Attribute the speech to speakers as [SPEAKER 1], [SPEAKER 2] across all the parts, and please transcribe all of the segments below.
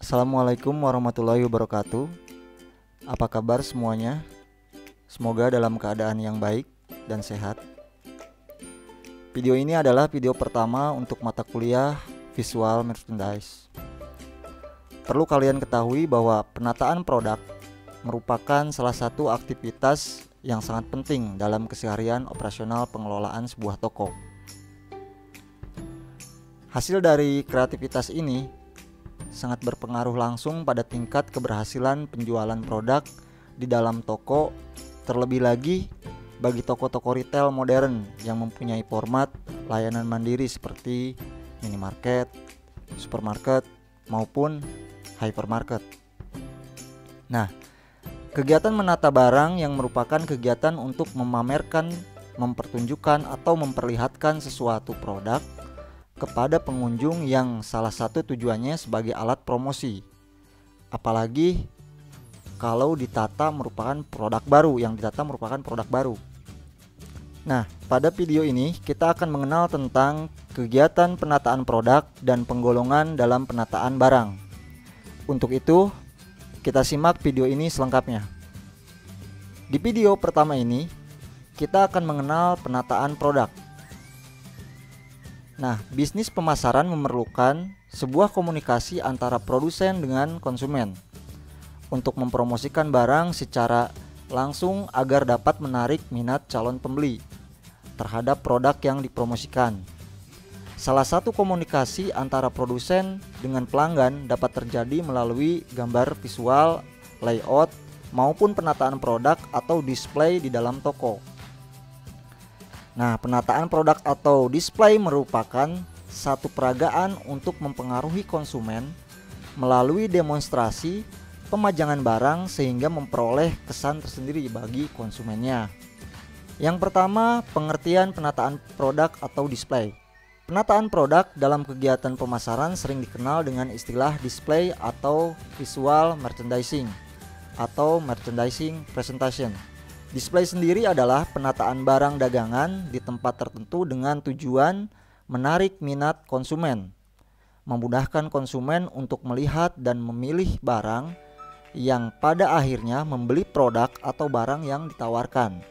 [SPEAKER 1] Assalamualaikum warahmatullahi wabarakatuh. Apa kabar semuanya? Semoga dalam keadaan yang baik dan sehat. Video ini adalah video pertama untuk mata kuliah Visual Merchandise. Perlu kalian ketahui bahwa penataan produk merupakan salah satu aktivitas yang sangat penting dalam keseharian operasional pengelolaan sebuah toko. Hasil dari kreativitas ini sangat berpengaruh langsung pada tingkat keberhasilan penjualan produk di dalam toko, terlebih lagi bagi toko-toko retail modern yang mempunyai format layanan mandiri seperti minimarket, supermarket, maupun hypermarket. Nah, kegiatan menata barang yang merupakan kegiatan untuk memamerkan, mempertunjukkan, atau memperlihatkan sesuatu produk kepada pengunjung yang salah satu tujuannya sebagai alat promosi. Apalagi kalau ditata merupakan produk baru, Nah, pada video ini kita akan mengenal tentang kegiatan penataan produk dan penggolongan dalam penataan barang. Untuk itu, kita simak video ini selengkapnya. Di video pertama ini, kita akan mengenal penataan produk. Nah, bisnis pemasaran memerlukan sebuah komunikasi antara produsen dengan konsumen untuk mempromosikan barang secara langsung agar dapat menarik minat calon pembeli terhadap produk yang dipromosikan. Salah satu komunikasi antara produsen dengan pelanggan dapat terjadi melalui gambar visual, layout, maupun penataan produk atau display di dalam toko. Nah, penataan produk atau display merupakan satu peragaan untuk mempengaruhi konsumen melalui demonstrasi pemajangan barang sehingga memperoleh kesan tersendiri bagi konsumennya. Yang pertama, pengertian penataan produk atau display. Penataan produk dalam kegiatan pemasaran sering dikenal dengan istilah display atau visual merchandising atau merchandising presentation. Display sendiri adalah penataan barang dagangan di tempat tertentu dengan tujuan menarik minat konsumen, memudahkan konsumen untuk melihat dan memilih barang yang pada akhirnya membeli produk atau barang yang ditawarkan.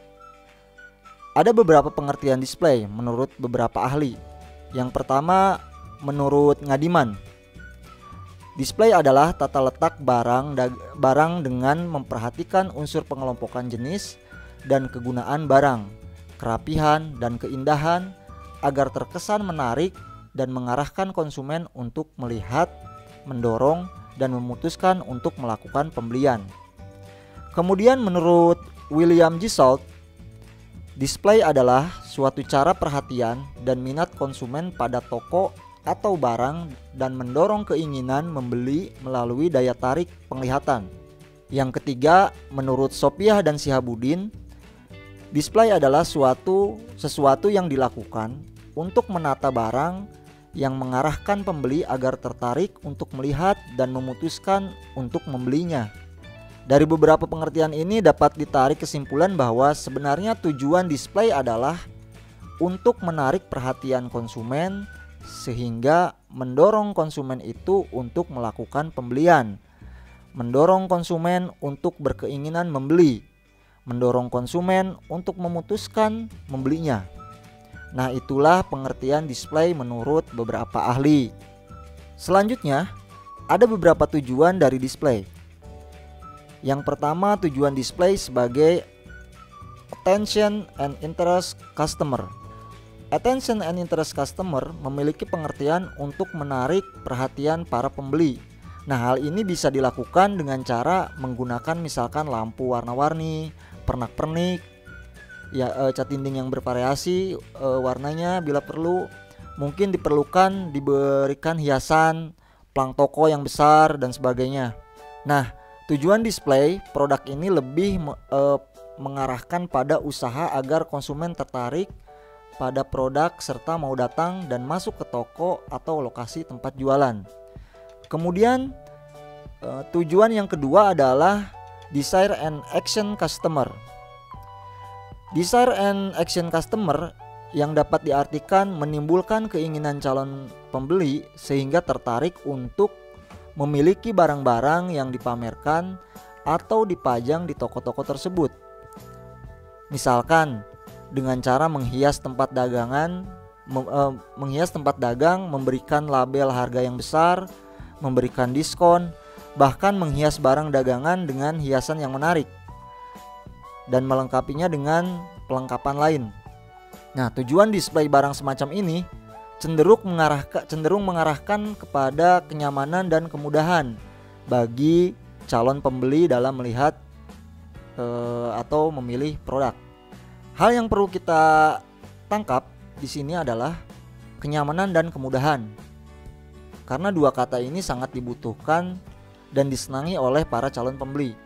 [SPEAKER 1] Ada beberapa pengertian display menurut beberapa ahli. Yang pertama, menurut Ngadiman, display adalah tata letak barang dengan memperhatikan unsur pengelompokan jenis dan kegunaan barang, kerapihan dan keindahan agar terkesan menarik dan mengarahkan konsumen untuk melihat, mendorong, dan memutuskan untuk melakukan pembelian. Kemudian menurut William G. Salt, display adalah suatu cara perhatian dan minat konsumen pada toko atau barang dan mendorong keinginan membeli melalui daya tarik penglihatan. Yang ketiga, menurut Sopiah dan Sihabudin, display adalah sesuatu yang dilakukan untuk menata barang yang mengarahkan pembeli agar tertarik untuk melihat dan memutuskan untuk membelinya. Dari beberapa pengertian ini dapat ditarik kesimpulan bahwa sebenarnya tujuan display adalah untuk menarik perhatian konsumen sehingga mendorong konsumen itu untuk melakukan pembelian, mendorong konsumen untuk berkeinginan membeli, mendorong konsumen untuk memutuskan membelinya. Nah, itulah pengertian display menurut beberapa ahli. Selanjutnya, ada beberapa tujuan dari display. Yang pertama, tujuan display sebagai attention and interest customer. Attention and interest customer memiliki pengertian untuk menarik perhatian para pembeli. Nah, hal ini bisa dilakukan dengan cara menggunakan misalkan lampu warna-warni, pernak-pernik, cat dinding yang bervariasi warnanya bila perlu. Mungkin diberikan hiasan, plang toko yang besar dan sebagainya. Nah, tujuan display produk ini lebih mengarahkan pada usaha agar konsumen tertarik pada produk serta mau datang dan masuk ke toko atau lokasi tempat jualan. Kemudian tujuan yang kedua adalah desire and action customer. Desire and action customer yang dapat diartikan menimbulkan keinginan calon pembeli sehingga tertarik untuk memiliki barang-barang yang dipamerkan atau dipajang di toko-toko tersebut. Misalkan dengan cara menghias tempat dagang, memberikan label harga yang besar, memberikan diskon, bahkan menghias barang dagangan dengan hiasan yang menarik dan melengkapinya dengan pelengkapan lain. Nah, tujuan display barang semacam ini cenderung mengarahkan kepada kenyamanan dan kemudahan bagi calon pembeli dalam melihat atau memilih produk. Hal yang perlu kita tangkap di sini adalah kenyamanan dan kemudahan, karena dua kata ini sangat dibutuhkan dan disenangi oleh para calon pembeli.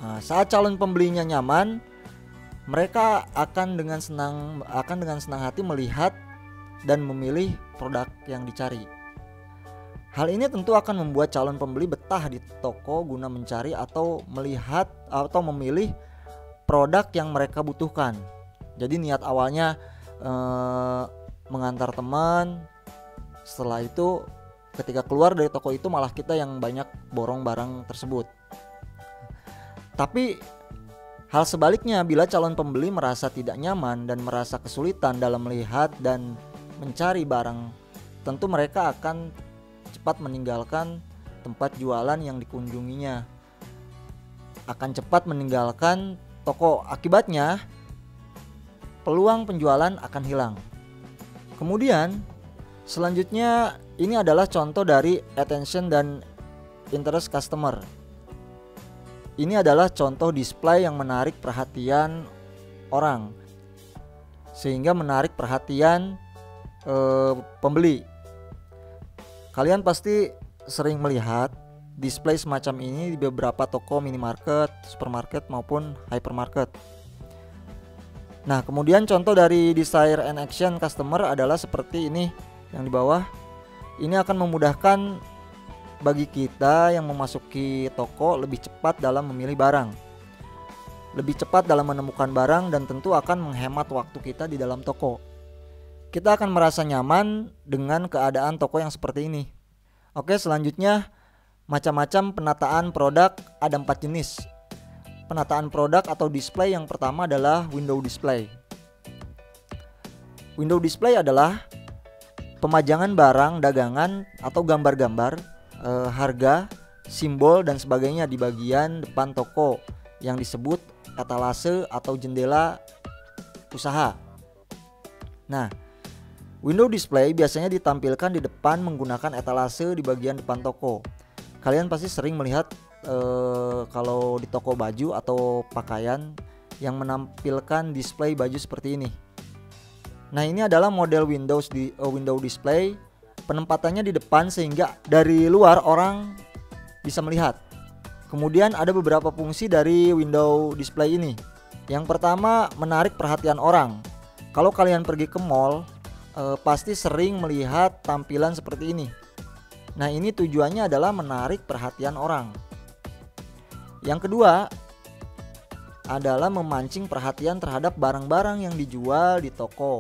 [SPEAKER 1] Nah, saat calon pembelinya nyaman, mereka akan dengan senang hati melihat dan memilih produk yang dicari. Hal ini tentu akan membuat calon pembeli betah di toko guna mencari atau melihat atau memilih produk yang mereka butuhkan. Jadi niat awalnya mengantar teman, setelah itu ketika keluar dari toko itu malah kita yang banyak borong barang tersebut. Tapi hal sebaliknya, bila calon pembeli merasa tidak nyaman dan merasa kesulitan dalam melihat dan mencari barang, tentu mereka akan cepat meninggalkan tempat jualan yang dikunjunginya, akan cepat meninggalkan toko. Akibatnya, peluang penjualan akan hilang. Kemudian, selanjutnya ini adalah contoh dari attention dan interest customer. Ini adalah contoh display yang menarik perhatian orang, sehingga menarik perhatian pembeli. Kalian pasti sering melihat display semacam ini di beberapa toko minimarket, supermarket maupun hypermarket. Nah, kemudian contoh dari desire and action customer adalah seperti ini yang di bawah. Ini akan memudahkan bagi kita yang memasuki toko lebih cepat dalam memilih barang, lebih cepat dalam menemukan barang, dan tentu akan menghemat waktu kita di dalam toko. Kita akan merasa nyaman dengan keadaan toko yang seperti ini. Oke, selanjutnya macam-macam penataan produk. Ada 4 jenis penataan produk atau display. Yang pertama adalah window display. Window display adalah pemajangan barang dagangan atau gambar-gambar, harga, simbol dan sebagainya di bagian depan toko yang disebut etalase atau jendela usaha. Nah, window display biasanya ditampilkan di depan menggunakan etalase di bagian depan toko. Kalian pasti sering melihat kalau di toko baju atau pakaian yang menampilkan display baju seperti ini. Nah, ini adalah model window display. Penempatannya di depan sehingga dari luar orang bisa melihat. Kemudian ada beberapa fungsi dari window display ini. Yang pertama, menarik perhatian orang. Kalau kalian pergi ke mall, pasti sering melihat tampilan seperti ini. Nah, ini tujuannya adalah menarik perhatian orang. Yang kedua adalah memancing perhatian terhadap barang-barang yang dijual di toko.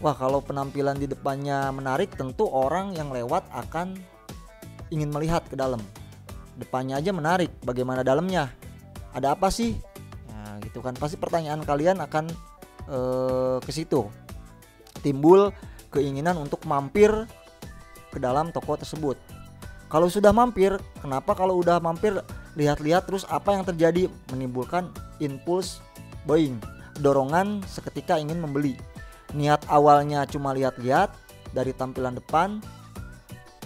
[SPEAKER 1] Wah, kalau penampilan di depannya menarik, tentu orang yang lewat akan ingin melihat ke dalam. Depannya aja menarik, bagaimana dalamnya? Ada apa sih? Nah, gitu kan. Pasti pertanyaan kalian akan ke situ. Timbul keinginan untuk mampir ke dalam toko tersebut. Kalau sudah mampir, kenapa kalau udah mampir lihat-lihat terus apa yang terjadi? Menimbulkan impulse buying, dorongan seketika ingin membeli. Niat awalnya cuma lihat-lihat dari tampilan depan,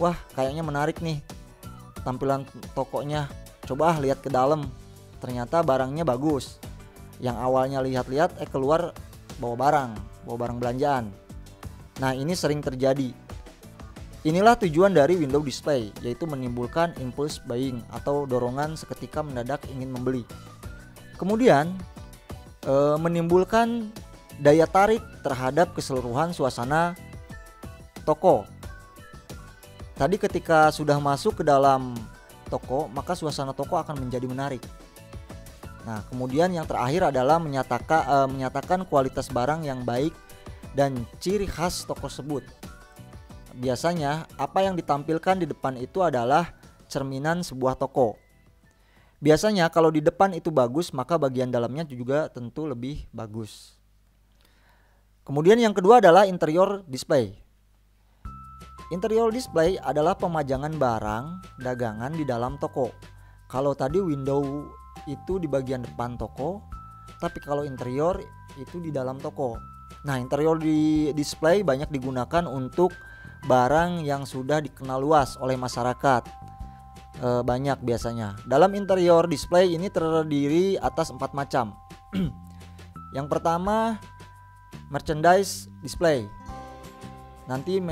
[SPEAKER 1] wah kayaknya menarik nih tampilan tokonya, coba lihat ke dalam, ternyata barangnya bagus. Yang awalnya lihat-lihat keluar bawa barang belanjaan. Nah, ini sering terjadi. Inilah tujuan dari window display, yaitu menimbulkan impulse buying atau dorongan seketika mendadak ingin membeli. Kemudian menimbulkan daya tarik terhadap keseluruhan suasana toko. Tadi ketika sudah masuk ke dalam toko, maka suasana toko akan menjadi menarik. Nah, kemudian yang terakhir adalah menyatakan kualitas barang yang baik dan ciri khas toko tersebut. biasanya apa yang ditampilkan di depan itu adalah cerminan sebuah toko. Biasanya kalau di depan itu bagus, maka bagian dalamnya juga tentu lebih bagus. Kemudian yang kedua adalah interior display. Interior display adalah pemajangan barang dagangan di dalam toko. Kalau tadi window itu di bagian depan toko, tapi kalau interior itu di dalam toko. Nah, interior di display banyak digunakan untuk barang yang sudah dikenal luas oleh masyarakat. Banyak biasanya. Dalam interior display ini terdiri atas 4 macam. Yang pertama, merchandise display. Nanti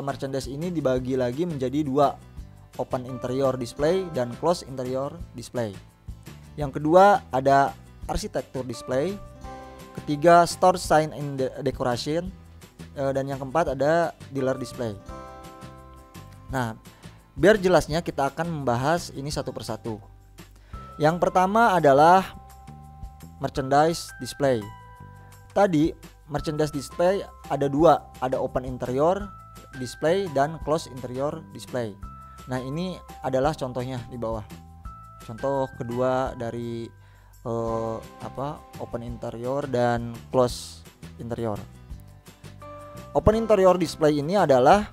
[SPEAKER 1] merchandise ini dibagi lagi menjadi 2, open interior display dan close interior display. Yang kedua ada arsitektur display. Ketiga, store sign and decoration. Dan yang keempat ada dealer display. Nah, biar jelasnya kita akan membahas ini satu persatu. Yang pertama adalah merchandise display. Tadi merchandise display ada 2, ada open interior display dan close interior display. Nah, ini adalah contohnya di bawah. Contoh kedua dari open interior dan close interior. Open interior display ini adalah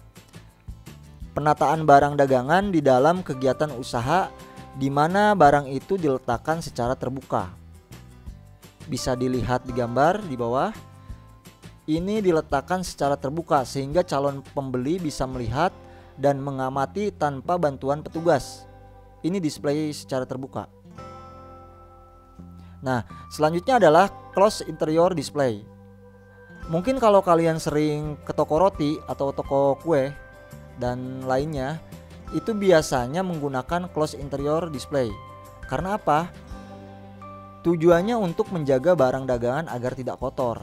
[SPEAKER 1] penataan barang dagangan di dalam kegiatan usaha di mana barang itu diletakkan secara terbuka. Bisa dilihat di gambar di bawah. Ini diletakkan secara terbuka sehingga calon pembeli bisa melihat dan mengamati tanpa bantuan petugas. Ini display secara terbuka. Nah, selanjutnya adalah close interior display. Mungkin kalau kalian sering ke toko roti atau toko kue dan lainnya, itu biasanya menggunakan close interior display. Karena apa? Tujuannya untuk menjaga barang dagangan agar tidak kotor.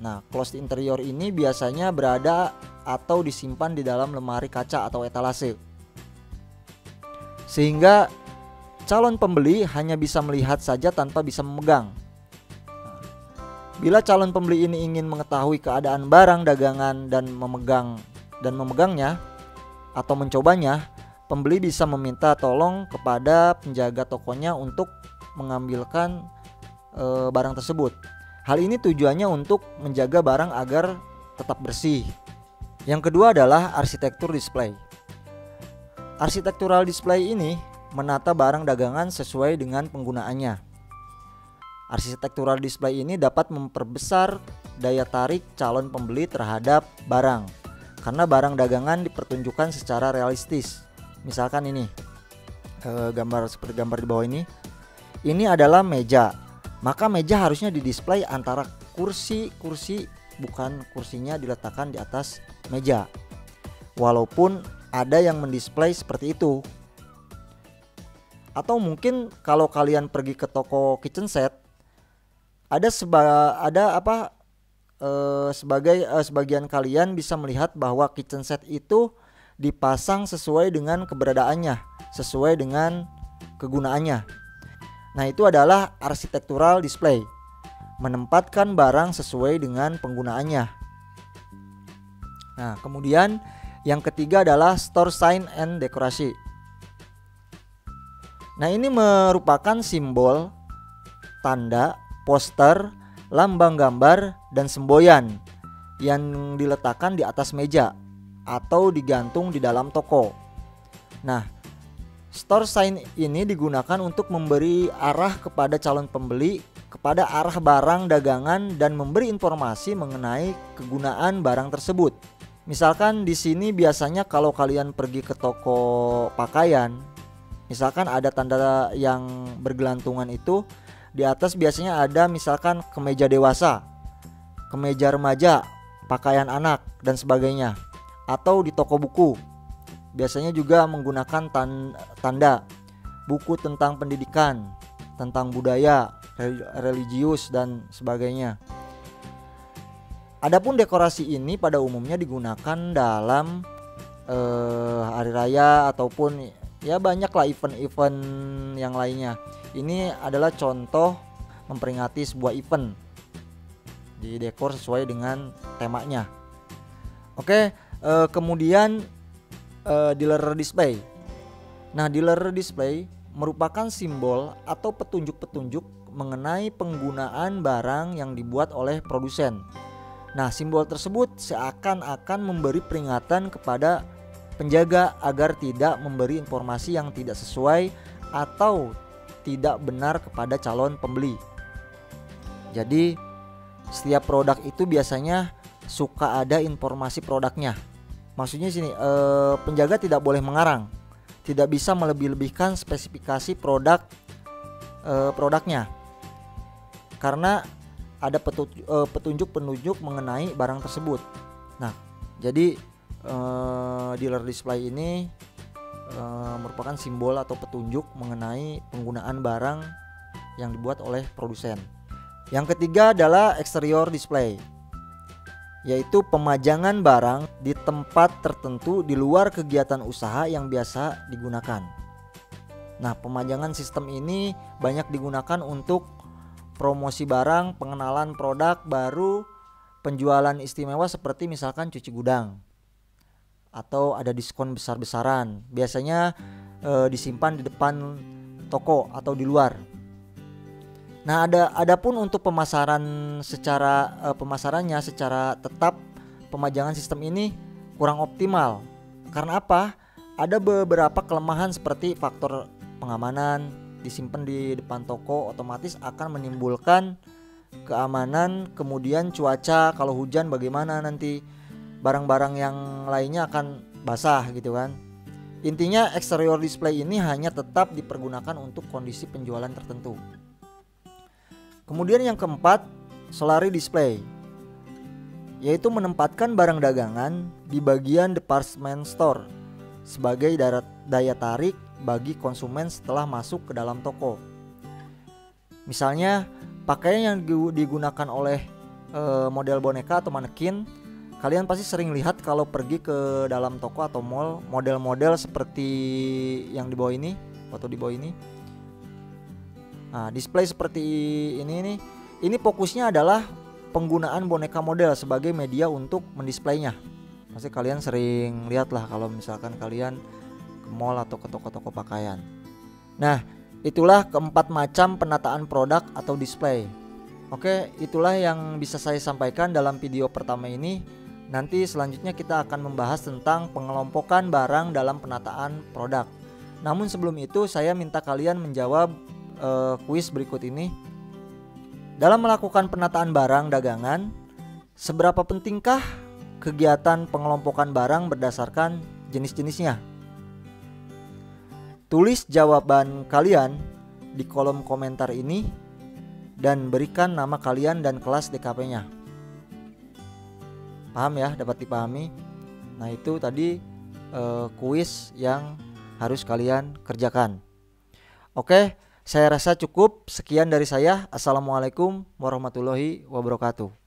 [SPEAKER 1] Nah, closed interior ini biasanya berada atau disimpan di dalam lemari kaca atau etalase. Sehingga calon pembeli hanya bisa melihat saja tanpa bisa memegang. Bila calon pembeli ini ingin mengetahui keadaan barang dagangan dan memegangnya atau mencobanya, pembeli bisa meminta tolong kepada penjaga tokonya untuk mengambilkan barang tersebut. Hal ini tujuannya untuk menjaga barang agar tetap bersih. Yang kedua adalah arsitektur display. Arsitektural display ini menata barang dagangan sesuai dengan penggunaannya. Arsitektural display ini dapat memperbesar daya tarik calon pembeli terhadap barang karena barang dagangan dipertunjukkan secara realistis. Misalkan ini gambar seperti gambar di bawah ini. Ini adalah meja. Maka meja harusnya didisplay antara kursi-kursi, bukan kursinya diletakkan di atas meja. Walaupun ada yang mendisplay seperti itu. Atau mungkin kalau kalian pergi ke toko kitchen set, sebagian kalian bisa melihat bahwa kitchen set itu dipasang sesuai dengan keberadaannya, sesuai dengan kegunaannya. Nah, itu adalah arsitektural display, menempatkan barang sesuai dengan penggunaannya. Nah, kemudian yang ketiga adalah store sign and decoration. Nah, ini merupakan simbol, tanda, poster, lambang gambar, dan semboyan yang diletakkan di atas meja atau digantung di dalam toko. Nah, store sign ini digunakan untuk memberi arah kepada calon pembeli kepada arah barang dagangan dan memberi informasi mengenai kegunaan barang tersebut. Misalkan di sini biasanya kalau kalian pergi ke toko pakaian, misalkan ada tanda yang bergelantungan itu, di atas biasanya ada misalkan kemeja dewasa, kemeja remaja, pakaian anak dan sebagainya. Atau di toko buku biasanya juga menggunakan tanda buku tentang pendidikan, tentang budaya, religius dan sebagainya. Adapun dekorasi ini pada umumnya digunakan dalam hari raya ataupun ya banyaklah event-event yang lainnya. Ini adalah contoh memperingati sebuah event, didekor sesuai dengan temanya. Oke, Kemudian dealer display. Nah, dealer display merupakan simbol atau petunjuk-petunjuk mengenai penggunaan barang yang dibuat oleh produsen. Nah, simbol tersebut seakan-akan memberi peringatan kepada penjaga agar tidak memberi informasi yang tidak sesuai atau tidak benar kepada calon pembeli. Jadi, setiap produk itu biasanya suka ada informasi produknya. Maksudnya sini, penjaga tidak boleh mengarang, tidak bisa melebih-lebihkan spesifikasi produknya, karena ada petunjuk-petunjuk mengenai barang tersebut. Nah, jadi dealer display ini merupakan simbol atau petunjuk mengenai penggunaan barang yang dibuat oleh produsen. Yang ketiga adalah exterior display, yaitu pemajangan barang di tempat tertentu di luar kegiatan usaha yang biasa digunakan. Nah, pemajangan sistem ini banyak digunakan untuk promosi barang, pengenalan produk baru, penjualan istimewa seperti misalkan cuci gudang, atau ada diskon besar-besaran. Biasanya disimpan di depan toko atau di luar. Nah, adapun untuk pemasarannya secara tetap, pemajangan sistem ini kurang optimal. Karena apa? Ada beberapa kelemahan seperti faktor pengamanan. Disimpan di depan toko otomatis akan menimbulkan keamanan. Kemudian cuaca, kalau hujan bagaimana nanti, barang-barang yang lainnya akan basah gitu kan. Intinya exterior display ini hanya tetap dipergunakan untuk kondisi penjualan tertentu. Kemudian yang keempat, solari display, yaitu menempatkan barang dagangan di bagian department store sebagai daya tarik bagi konsumen setelah masuk ke dalam toko. Misalnya pakaian yang digunakan oleh model boneka atau manekin, kalian pasti sering lihat kalau pergi ke dalam toko atau mall, model-model seperti yang di bawah ini, foto di bawah ini. Nah, display seperti ini nih, ini fokusnya adalah penggunaan boneka model sebagai media untuk mendisplaynya. Pasti kalian sering lihat lah kalau misalkan kalian ke mall atau ke toko-toko pakaian. Nah, itulah keempat macam penataan produk atau display. Oke, itulah yang bisa saya sampaikan dalam video pertama ini. Nanti selanjutnya kita akan membahas tentang pengelompokan barang dalam penataan produk. Namun sebelum itu saya minta kalian menjawab kuis berikut ini. Dalam melakukan penataan barang dagangan, seberapa pentingkah kegiatan pengelompokan barang berdasarkan jenis-jenisnya? Tulis jawaban kalian di kolom komentar ini dan berikan nama kalian dan kelas DKP-nya. Paham ya, dapat dipahami? Nah, itu tadi kuis yang harus kalian kerjakan. Oke, saya rasa cukup. Sekian dari saya. Assalamualaikum warahmatullahi wabarakatuh.